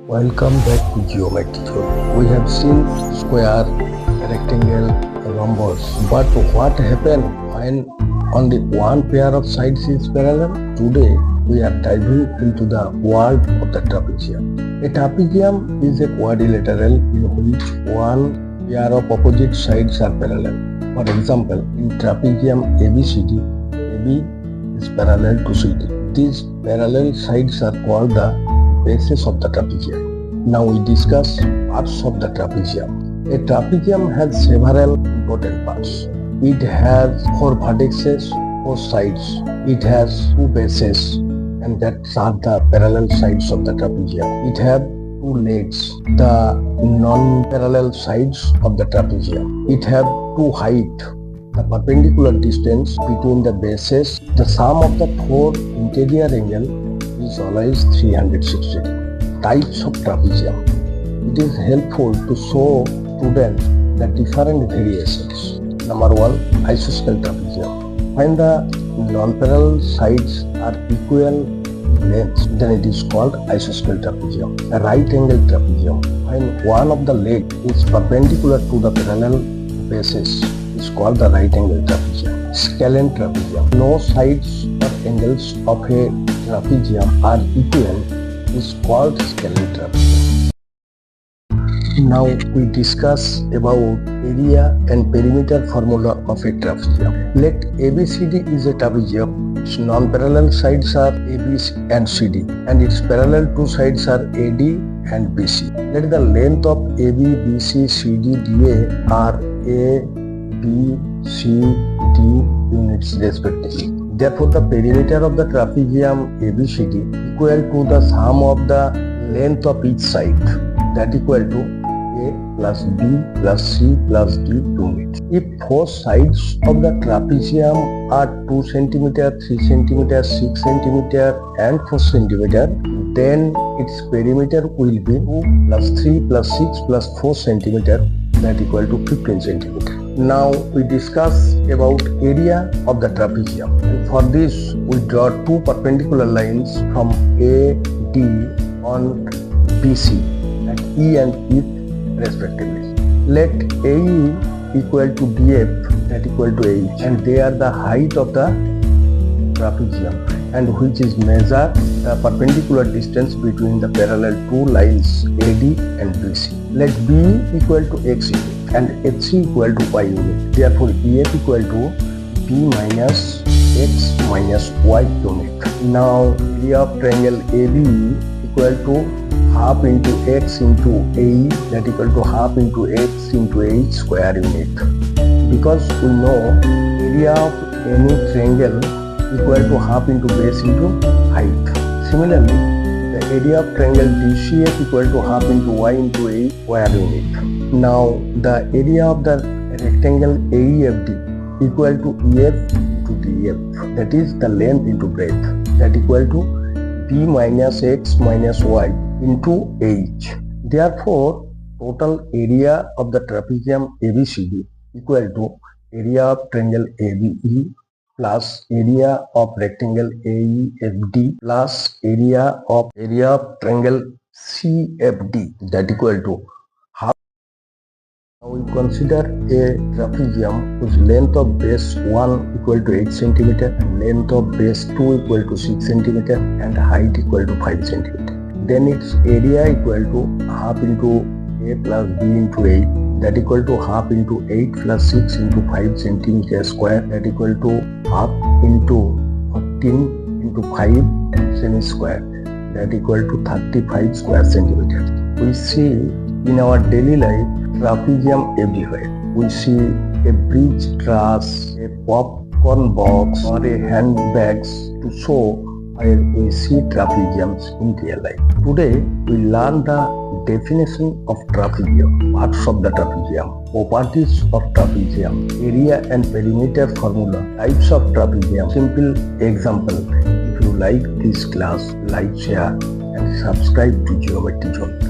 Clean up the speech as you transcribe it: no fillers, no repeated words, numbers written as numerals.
Welcome back to GeometryZone. We have seen square, rectangle, rhombus. But what happens when only one pair of sides is parallel? Today we are diving into the world of the trapezium. A trapezium is a quadrilateral in which one pair of opposite sides are parallel. For example, in trapezium ABCD, AB is parallel to CD. These parallel sides are called the bases of the trapezium. Now we discuss parts of the trapezium. A trapezium has several important parts. It has 4 vertices, 4 sides. It has 2 bases, and that are the parallel sides of the trapezium. It has 2 legs, the non-parallel sides of the trapezium. It has 2 height, the perpendicular distance between the bases. The sum of the 4 interior angle is always 360 degrees. Types of trapezium. It is helpful to show students the different variations. Number 1, isosceles trapezium. When the non-parallel sides are equal lengths, then it is called isosceles trapezium. A right angle trapezium. When one of the legs is perpendicular to the parallel bases, is called the right angle trapezium. Scalene trapezium. No sides or angles of a trapezium are equal, is called scalene trapezium. Now we discuss about area and perimeter formula of a trapezium. Let ABCD is a trapezium. Its non-parallel sides are AB and CD, and its parallel two sides are AD and BC. Let the length of AB, BC, CD, DA are A, B, C, D units respectively. Therefore, the perimeter of the trapezium ABCD equal to the sum of the length of each side, that equal to A plus B plus C plus D units. If 4 sides of the trapezium are 2 cm, 3 cm, 6 cm and 4 cm, then its perimeter will be 2 plus 3 plus 6 plus 4 cm, that equal to 15 cm. Now we discuss about area of the trapezium, and for this we draw 2 perpendicular lines from AD on BC at E and F respectively. Let AE equal to DF, that equal to H, and they are the height of the trapezium, and which is measure the perpendicular distance between the parallel 2 lines AD and BC. Let B equal to X unit and HC equal to Y unit. Therefore, EF equal to B minus X minus Y unit. Now, area of triangle AB equal to half into X into AE, that equal to half into X into H square unit. Because we know area of any triangle equal to half into base into height. Similarly, the area of triangle DCF equal to half into Y into A square unit. Now, the area of the rectangle AEFD equal to EF into DF, that is the length into breadth, that equal to B minus X minus Y into H. Therefore, total area of the trapezium ABCD equal to area of triangle ABE plus area of rectangle AEFD plus area of triangle CFD, that equal to half. Now we consider a trapezium whose length of base 1 equal to 8 cm and length of base 2 equal to 6 cm and height equal to 5 cm. Then its area equal to half into A plus B into 8, that equal to half into 8 plus 6 into 5 cm square, that equal to half into 14 into 5 semi square, that equal to 35 square centimeters. We see in our daily life trapezium everywhere. We see a bridge truss, a popcorn box or a handbags to show where we see trapeziums in real life. Today we learn the definition of trapezium, parts of the trapezium, properties of trapezium, area and perimeter formula, types of trapezium, simple example. If you like this class, like, share and subscribe to GeometryZone.